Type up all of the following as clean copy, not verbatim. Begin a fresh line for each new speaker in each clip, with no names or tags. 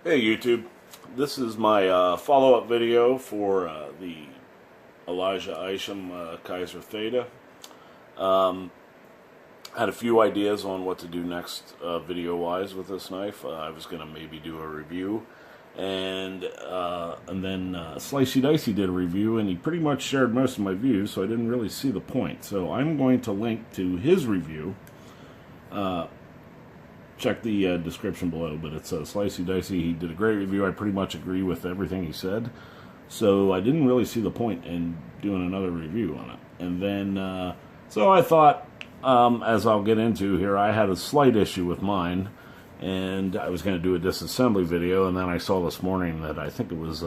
Hey YouTube, this is my follow-up video for the Elijah Isham Kizer Theta. Had a few ideas on what to do next video-wise with this knife. I was going to maybe do a review, and then Slicey Dicey did a review, and he pretty much shared most of my views, so I didn't really see the point. So I'm going to link to his review. Check the description below, but it's Slicey Dicey. He did a great review. I pretty much agree with everything he said, so I didn't really see the point in doing another review on it. And then, so I thought, as I'll get into here, I had a slight issue with mine, and I was going to do a disassembly video, and then I saw this morning that I think it was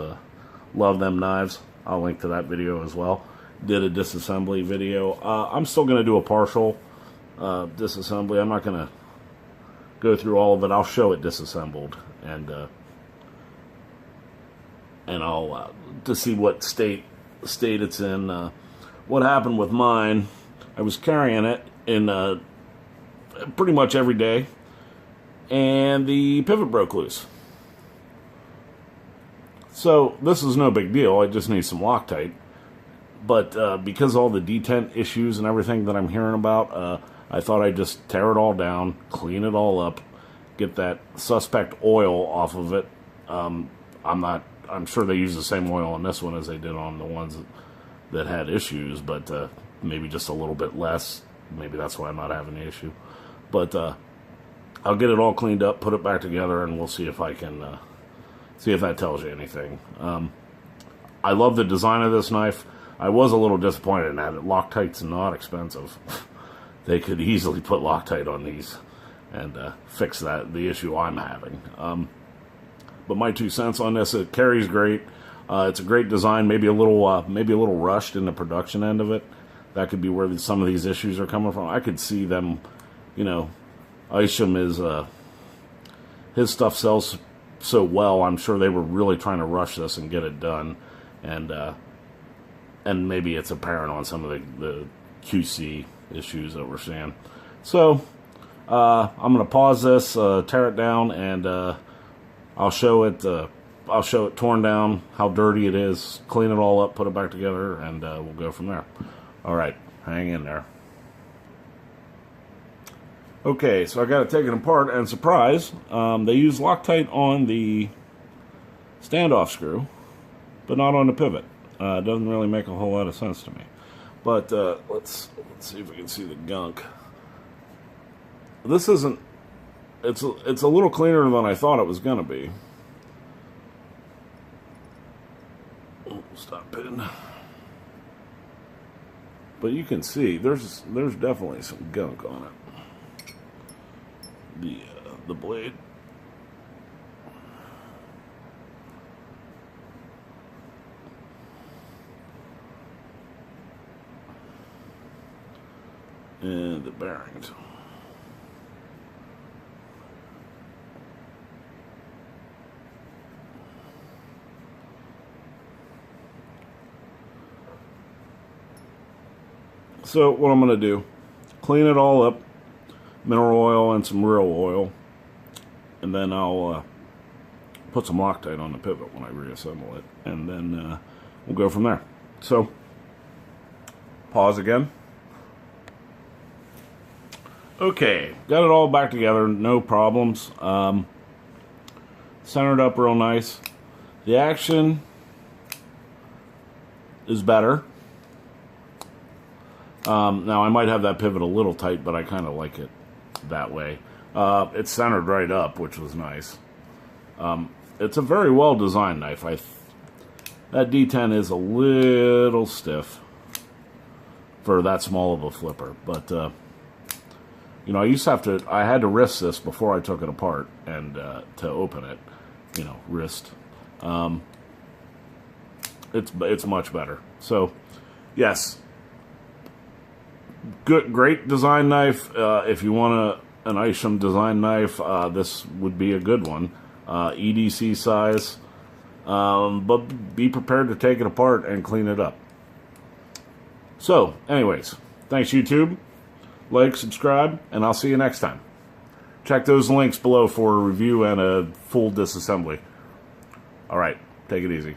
Love Them Knives. I'll link to that video as well. Did a disassembly video. I'm still going to do a partial disassembly. I'm not going to go through all of it. I'll show it disassembled, and I'll to see what state it's in. What happened with mine? I was carrying it in pretty much every day, and the pivot broke loose. So this is no big deal. I just need some Loctite. But because all the detent issues and everything that I'm hearing about, I thought I'd just tear it all down, clean it all up, get that suspect oil off of it. I'm sure they use the same oil on this one as they did on the ones that had issues, but maybe just a little bit less. Maybe that's why I'm not having the issue. But I'll get it all cleaned up, put it back together, and we'll see if I can see if that tells you anything. I love the design of this knife. I was a little disappointed in that. Loctite's not expensive. They could easily put Loctite on these and fix the issue I'm having. But my 2 cents on this: it carries great. It's a great design. Maybe a little rushed in the production end of it. That could be where some of these issues are coming from. I could see them, you know, Isham is his stuff sells so well. I'm sure they were really trying to rush this and get it done, and maybe it's apparent on some of the QC issues that we're seeing. So I'm going to pause this, tear it down, and I'll show it torn down, how dirty it is, clean it all up, put it back together, and we'll go from there. All right, hang in there. Okay, so I got it taken apart, and surprise, they use Loctite on the standoff screw, but not on the pivot. It doesn't really make a whole lot of sense to me. But let's see if we can see the gunk. This isn't. It's a little cleaner than I thought it was gonna be. Oh, stop pin. But you can see there's definitely some gunk on it. The blade. And the bearings. So what I'm going to do, clean it all up, mineral oil and some real oil, and then I'll put some Loctite on the pivot when I reassemble it, and then we'll go from there. So, pause again. Okay, got it all back together, no problems. Centered up real nice. The action is better. Now I might have that pivot a little tight, but I kind of like it that way. It's centered right up, which was nice. It's a very well designed knife. That D10 is a little stiff for that small of a flipper, but you know, I had to wrist this before I took it apart, and to open it, you know, wrist. It's much better. So, yes, great design knife. If you want an Isham design knife, this would be a good one. EDC size, but be prepared to take it apart and clean it up. So, anyways, thanks YouTube. Like, subscribe, and I'll see you next time. Check those links below for a review and a full disassembly. All right, take it easy.